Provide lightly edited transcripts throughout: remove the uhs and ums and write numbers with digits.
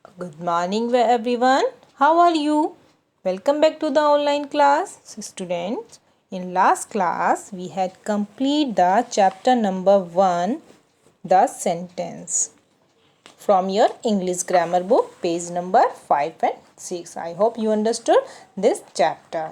Good morning, everyone. How are you? Welcome back to the online class. So, students, in last class, we had complete the chapter number 1, the sentence, from your English grammar book, page number 5 and 6. I hope you understood this chapter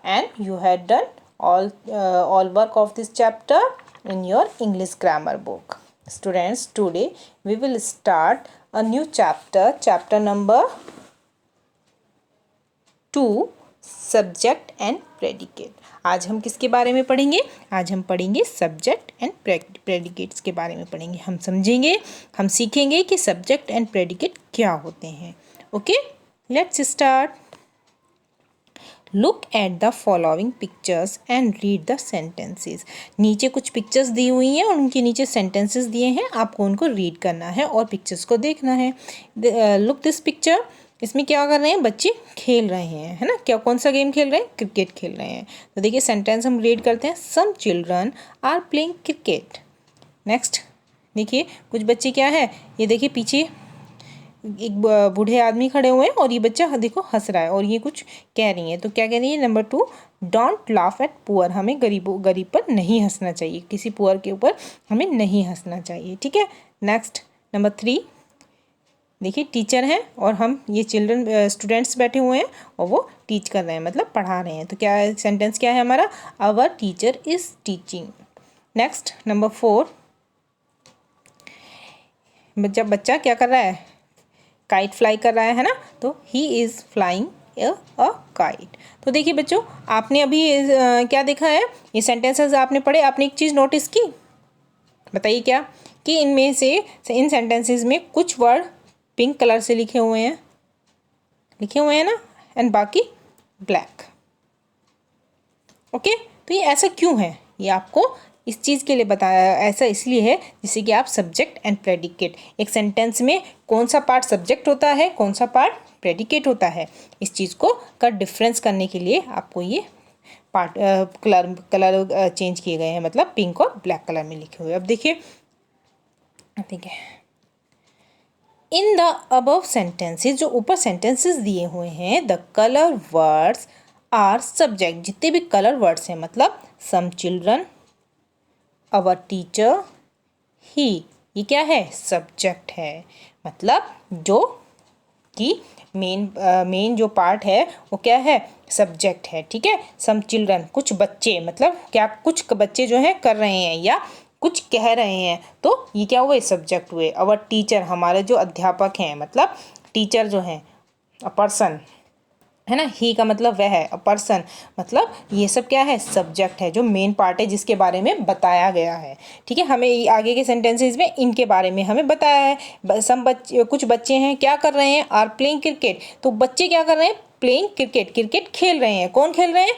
and you had done all work of this chapter in your English grammar book. Students, today we will start a new chapter number 2, subject and predicate. आज हम किसके बारे में पढ़ेंगे? आज हम पढ़ेंगे subject and predicates के बारे में पढ़ेंगे. हम समझेंगे, हम सीखेंगे कि सब्जेक्ट एंड प्रेडिकेट क्या होते हैं. Okay, let's start. Look at the following pictures and read the sentences. नीचे कुछ पिक्चर्स दी हुई हैं और उनके नीचे सेंटेंसेस दिए हैं. आपको उनको रीड करना है और पिक्चर्स को देखना है. Look this picture. इसमें क्या कर रहे हैं? बच्चे खेल रहे हैं, है ना. क्या कौन सा गेम खेल रहे हैं? क्रिकेट खेल रहे हैं. तो देखिए सेंटेंस हम रीड करते हैं. Some children are playing cricket. Next देखिए कुछ बच्चे क्या है, ये देखिए पीछे एक बूढ़े आदमी खड़े हुए हैं और ये बच्चा देखो हंस रहा है और ये कुछ कह रही है. तो क्या कह रही है? Number 2, don't laugh at poor. हमें गरीब पर नहीं हंसना चाहिए, किसी पुअर के ऊपर हमें नहीं हंसना चाहिए. ठीक है. नेक्स्ट नंबर 3, देखिए टीचर हैं और हम ये चिल्ड्रन स्टूडेंट्स बैठे हुए हैं और वो टीच कर रहे हैं, मतलब पढ़ा रहे हैं. तो क्या सेंटेंस क्या है हमारा? Our teacher is teaching. Next number 4, बच्चा क्या कर रहा है? काइट फ्लाई कर रहा है ना. तो he is flying a kite. तो देखिए बच्चों, आपने अभी क्या देखा है? ये सेंटेंसेस आपने पढ़े. आपने एक चीज़ नोटिस की, बताइए क्या? कि इनमें से इन सेंटेंसेस में कुछ वर्ड पिंक कलर से लिखे हुए हैं ना, एंड बाकी ब्लैक. ओके. तो ये ऐसा क्यों है? ये आपको इस चीज़ के लिए बताया, ऐसा इसलिए है जिससे कि आप सब्जेक्ट एंड प्रेडिकेट, एक सेंटेंस में कौन सा पार्ट सब्जेक्ट होता है, कौन सा पार्ट प्रेडिकेट होता है, इस चीज़ को का डिफरेंस करने के लिए आपको ये पार्ट कलर चेंज किए गए हैं, मतलब पिंक और ब्लैक कलर में लिखे हुए. अब देखिए, ठीक है, इन द अबव सेंटेंसेस, जो ऊपर सेंटेंसेस दिए हुए हैं, the colour words are subject. जितने भी कलर वर्ड्स हैं, मतलब सम चिल्ड्रन, अवर टीचर, ही, ये क्या है? सब्जेक्ट है. मतलब जो कि मेन जो पार्ट है वो क्या है? सब्जेक्ट है. ठीक है. सम चिल्ड्रन, कुछ बच्चे, मतलब क्या कुछ बच्चे जो हैं कर रहे हैं या कुछ कह रहे हैं, तो ये क्या हुए? सब्जेक्ट हुए. अवर टीचर, हमारे जो अध्यापक हैं, मतलब टीचर जो हैं, अ पर्सन है ना. ही का मतलब वह है, अ पर्सन, मतलब ये सब क्या है? सब्जेक्ट है, जो मेन पार्ट है जिसके बारे में बताया गया है. ठीक है. हमें आगे के सेंटेंसेस में इनके बारे में हमें बताया है. सम बच्चे, कुछ बच्चे हैं, क्या कर रहे हैं? Are playing cricket. तो बच्चे क्या कर रहे हैं? प्लेइंग क्रिकेट, क्रिकेट खेल रहे हैं. कौन खेल रहे हैं?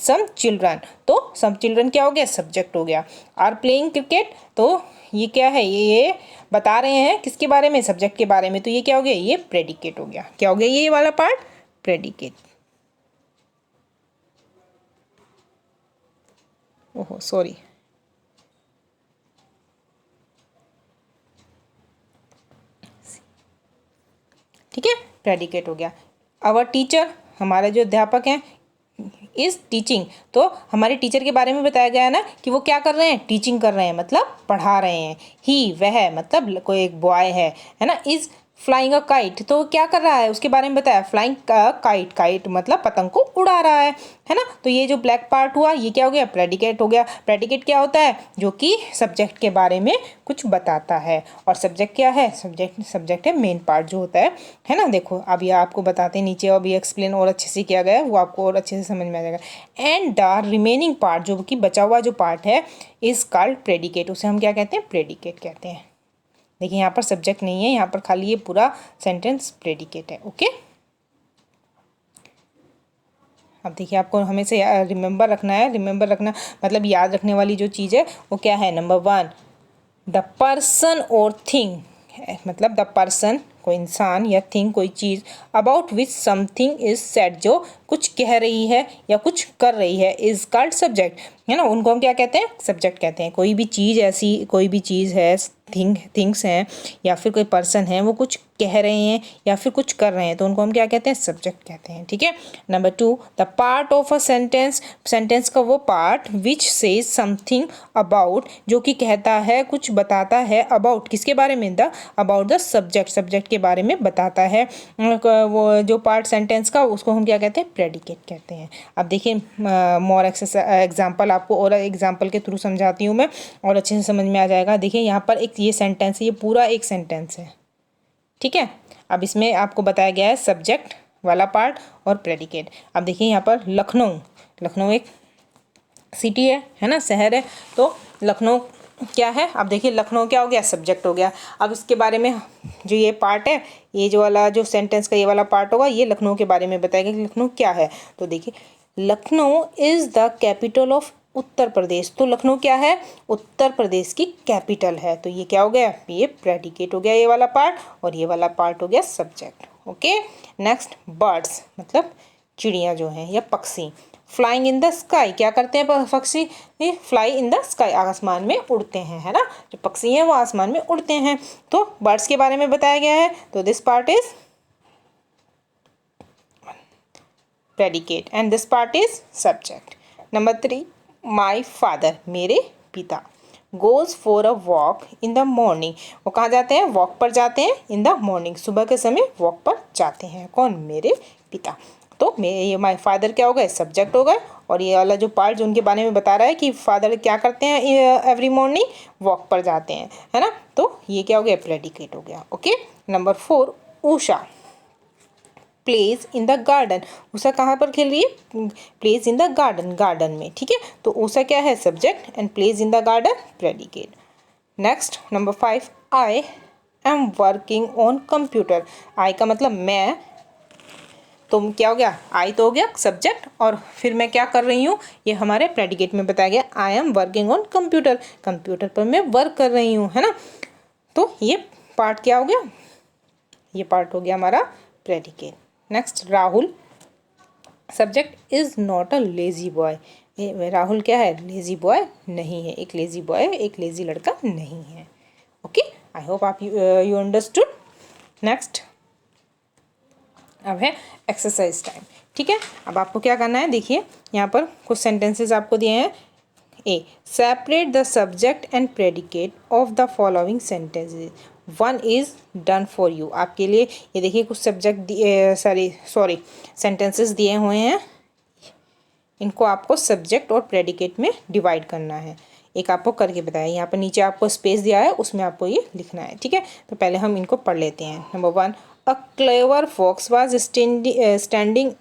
Some children. तो सम चिल्ड्रन क्या हो गया? सब्जेक्ट हो गया. आर प्लेइंग क्रिकेट, तो ये क्या है? ये बता रहे हैं किसके बारे में? सब्जेक्ट के बारे में. तो ये क्या हो गया? ये प्रेडिकेट हो गया. क्या हो गया ये वाला पार्ट? प्रेडिकेट. ओहो सॉरी. ठीक है. प्रेडिकेट हो गया. आवर टीचर, हमारे जो अध्यापक हैं, इज टीचिंग. तो हमारे टीचर के बारे में बताया गया है ना कि वो क्या कर रहे हैं? टीचिंग कर रहे हैं, मतलब पढ़ा रहे हैं. ही, वह, मतलब कोई एक बॉय है ना. इज फ्लाइंग अ काइट, तो क्या कर रहा है? उसके बारे में बताया. फ्लाइंग काइट, काइट मतलब पतंग को उड़ा रहा है ना. तो ये जो ब्लैक पार्ट हुआ, ये क्या हो गया? प्रेडिकेट हो गया. प्रेडिकेट क्या होता है? जो कि सब्जेक्ट के बारे में कुछ बताता है. और सब्जेक्ट क्या है? सब्जेक्ट है मेन पार्ट जो होता है ना. देखो अब ये आपको बताते हैं नीचे, अभी एक्सप्लेन और अच्छे से किया गया है, वो आपको और अच्छे से समझ में आ जाएगा. एंड द रिमेनिंग पार्ट, जो कि बचा हुआ जो पार्ट है, इज कॉल्ड प्रेडिकेट. उसे हम क्या कहते हैं? प्रेडिकेट कहते हैं. देखिए यहाँ पर सब्जेक्ट नहीं है, यहाँ पर खाली ये पूरा सेंटेंस प्रेडिकेट है. ओके. अब देखिए आपको हमेशा रिमेंबर रखना है. रिमेंबर रखना मतलब याद रखने वाली जो चीज़ है वो क्या है? नंबर 1, द पर्सन और थिंग, मतलब द पर्सन, कोई इंसान या थिंग, कोई चीज़, about which something is said, जो कुछ कह रही है या कुछ कर रही है, इज कॉल्ड सब्जेक्ट, है ना, उनको हम क्या कहते हैं, सब्जेक्ट कहते हैं। कोई भी चीज़ ऐसी, कोई भी चीज़ है, थिंग्स हैं या फिर कोई पर्सन है, वो कुछ कह रहे हैं या फिर कुछ कर रहे हैं, तो उनको हम क्या कहते हैं, सब्जेक्ट कहते हैं। ठीक है। Number 2, the part of a sentence, sentence का वो part which says something about, जो कि कहता है, कुछ बताता है, अबाउट किसके बारे में, the about the subject, subject के बारे में बताता है। वो जो पार्ट सेंटेंस का, उसको हम क्या कहते हैं, प्रेडिकेट कहते हैं। अब देखिए मोर एग्जाम्पल, आपको और एग्जाम्पल के थ्रू समझाती हूँ मैं, और अच्छे से समझ में आ जाएगा। देखिए यहाँ पर एक ये सेंटेंस है, ये पूरा एक सेंटेंस है। ठीक है। अब इसमें आपको बताया गया है सब्जेक्ट वाला पार्ट और प्रेडिकेट। अब देखिए यहाँ पर लखनऊ, लखनऊ एक सिटी है ना, शहर है, तो लखनऊ क्या है, अब देखिए लखनऊ क्या हो गया, सब्जेक्ट हो गया। अब इसके बारे में जो ये पार्ट है, ये जो वाला जो सेंटेंस का ये वाला पार्ट होगा, ये लखनऊ के बारे में बताएगा कि लखनऊ क्या है। तो देखिए Lucknow is the capital of Uttar Pradesh, तो लखनऊ क्या है, उत्तर प्रदेश की कैपिटल है। तो ये क्या हो गया, ये प्रेडिकेट हो गया, ये वाला पार्ट, और ये वाला पार्ट हो गया सब्जेक्ट। ओके। नेक्स्ट, बर्ड्स मतलब चिड़िया जो हैं या पक्षी। फ्लाइंग इन द स्काई, क्या करते हैं पक्षी, फ्लाई इन द स्काई, आसमान में उड़ते हैं, है ना, जो पक्षी हैं वो आसमान में उड़ते हैं। तो बर्ड्स के बारे में बताया गया है, तो this part is predicate and this part is subject. Number 3, my father, मेरे पिता, goes for a walk in the morning, वो कहाँ जाते हैं, वॉक पर जाते हैं, इन द मॉर्निंग, सुबह के समय वॉक पर जाते हैं। कौन, मेरे पिता। तो ये माई फादर क्या हो गए, सब्जेक्ट हो गए, और ये वाला जो पार्ट जो उनके बारे में बता रहा है कि फादर क्या करते हैं, एवरी मॉर्निंग वॉक पर जाते हैं, है ना, तो ये क्या हो गया, प्रेडिकेट हो गया। Okay. Number 4, Usha plays in the garden, Usha कहाँ पर खेल रही है, plays in the garden, garden में। ठीक है। तो उषा क्या है, subject, and plays in the garden predicate. Next, number 5, I am working on computer, I का मतलब मैं, तो क्या हो गया, आई तो हो गया सब्जेक्ट, और फिर मैं क्या कर रही हूँ, ये हमारे प्रेडिकेट में बताया गया, आई am working on computer, computer पर मैं वर्क कर रही हूँ, है ना। तो ये पार्ट क्या हो गया, ये पार्ट हो गया हमारा predicate. Next, Rahul subject is not a lazy boy, Rahul क्या है, लेजी बॉय नहीं है, एक लेजी बॉय, एक लेजी लड़का नहीं है। ओके, आई होप आप यू अंडरस्टूड। नेक्स्ट, अब है एक्सरसाइज टाइम। ठीक है। अब आपको क्या करना है, देखिए यहाँ पर कुछ सेंटेंसेस आपको दिए हैं। A, separate the subject and predicate of the following sentences, one is done for you, आपके लिए ये देखिए कुछ सब्जेक्ट सॉरी सेंटेंसेस दिए हुए हैं, इनको आपको सब्जेक्ट और प्रेडिकेट में डिवाइड करना है। एक आपको करके बताया, यहाँ पर नीचे आपको स्पेस दिया है, उसमें आपको ये लिखना है। ठीक है। तो पहले हम इनको पढ़ लेते हैं। Number 1, a clever fox was standing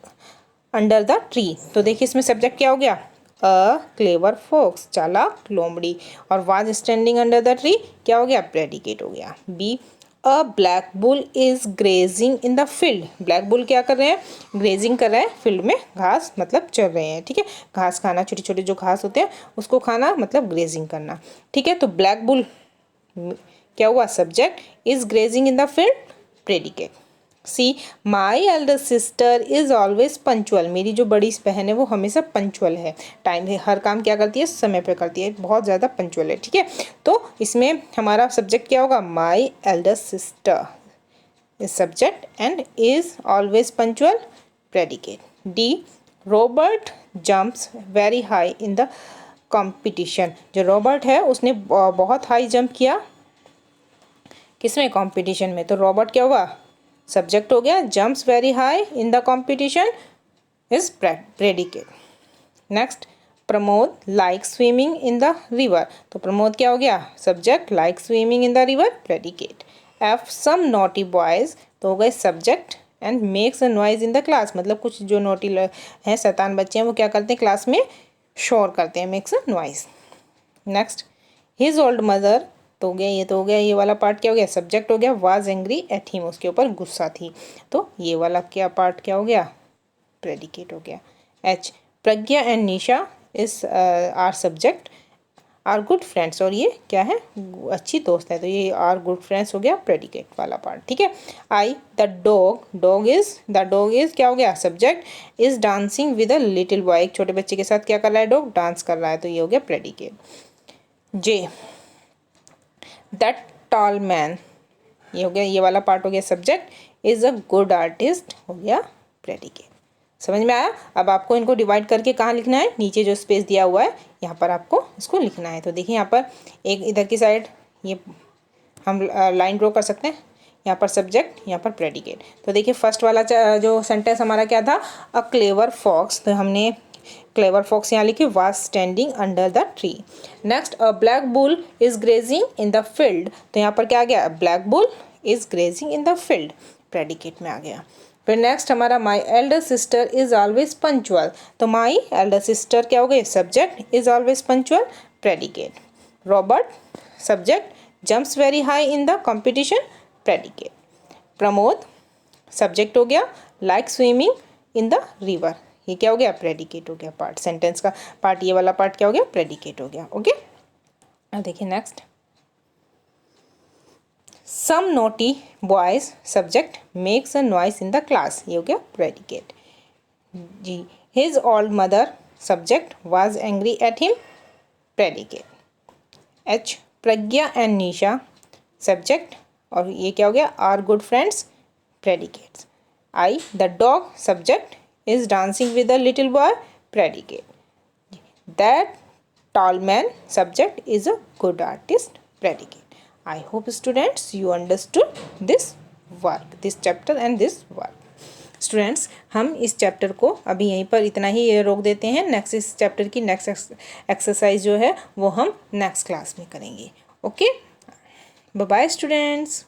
under the tree, तो देखिए इसमें सब्जेक्ट क्या हो गया, अ क्लेवर फॉक्स चालाक लोमड़ी, और was standing under the tree क्या हो गया, प्रेडिकेट हो गया। B, a black bull is grazing in the field, black bull क्या कर रहे हैं, ग्रेजिंग कर रहे हैं फील्ड में, घास मतलब चर रहे हैं। ठीक है। घास खाना, छोटे छोटे जो घास होते हैं उसको खाना मतलब ग्रेजिंग करना। ठीक है। तो ब्लैक बुल क्या हुआ, subject, is grazing in the field predicate. C, my elder sister is always punctual, मेरी जो बड़ी बहन है वो हमेशा पंचुअल है, टाइम है, हर काम क्या करती है, समय पे करती है, बहुत ज़्यादा पंचुअल है। ठीक है। तो इसमें हमारा सब्जेक्ट क्या होगा, my elder sister is subject and is always punctual predicate. D, Robert jumps very high in the competition, जो रॉबर्ट है उसने बहुत हाई जंप किया, किसमें, कंपटीशन में, तो रॉबर्ट क्या हुआ, सब्जेक्ट हो गया, jumps very high in the competition is predicate. Next, Pramod like swimming in the river, तो प्रमोद क्या हो गया, subject, like swimming in the river predicate. F, some naughty boys, तो हो गए subject, and makes a noise in the class, मतलब कुछ जो नोटी हैं, शैतान बच्चे हैं, वो क्या करते हैं, क्लास में शोर करते हैं, makes a noise. Next, his old mother, तो हो गया ये, तो हो गया ये वाला पार्ट क्या हो गया, सब्जेक्ट हो गया, वाज एंग्री एट हिम, उसके ऊपर गुस्सा थी, तो ये वाला क्या पार्ट क्या हो गया, प्रेडिकेट हो गया। H, Pragya and Nisha is are subject, are good friends, और ये क्या है, अच्छी दोस्त है, तो ये आर गुड फ्रेंड्स हो गया प्रेडिकेट वाला पार्ट, ठीक है। आई द डॉग इज क्या हो गया, subject, is dancing with a little boy, एक छोटे बच्चे के साथ क्या कर रहा है, डॉग डांस कर रहा है, तो ये हो गया predicate. J that tall man, ये हो गया, ये वाला पार्ट हो गया subject, is a good artist हो गया प्रेडिकेट। समझ में आया। अब आपको इनको डिवाइड करके कहाँ लिखना है, नीचे जो स्पेस दिया हुआ है यहाँ पर आपको इसको लिखना है। तो देखिए यहाँ पर एक इधर की साइड ये हम लाइन ड्रॉ कर सकते हैं, यहाँ पर सब्जेक्ट, यहाँ पर प्रेडिकेट। तो देखिए फर्स्ट वाला जो सेंटेंस हमारा क्या था, अ क्लेवर फॉक्स, तो हमने क्लेवर फॉक्स यहाँ लिखे, was standing under the tree. Next a black bull is grazing in the field, तो यहाँ पर क्या आ गया, black bull is grazing in the field, predicate में आ गया। फिर नेक्स्ट हमारा my elder sister is always punctual, तो माई एल्डर सिस्टर क्या हो गई, subject, is always punctual, predicate. Robert subject, jumps very high in the competition, predicate. Pramod subject हो गया, like swimming in the river, ये क्या हो गया, प्रेडिकेट हो गया पार्ट, सेंटेंस का पार्ट, ये वाला पार्ट क्या हो गया, प्रेडिकेट हो गया। ओके, अब देखिए next, some naughty boys subject makes a noise in the class, ये हो गया प्रेडिकेट जी। His old mother subject was angry at him, predicate. H Pragya and Nisha subject, और ये क्या हो गया, are good friends, predicates. I the dog subject is dancing with a little boy, predicate. That tall man subject is a good artist, predicate. I hope students you understood this work, this chapter and this work. Students हम इस chapter को अभी यहीं पर इतना ही रोक देते हैं। नेक्स्ट इस चैप्टर की नेक्स्ट एक्सरसाइज जो है वो हम नेक्स्ट क्लास में करेंगे। Okay, bye bye students.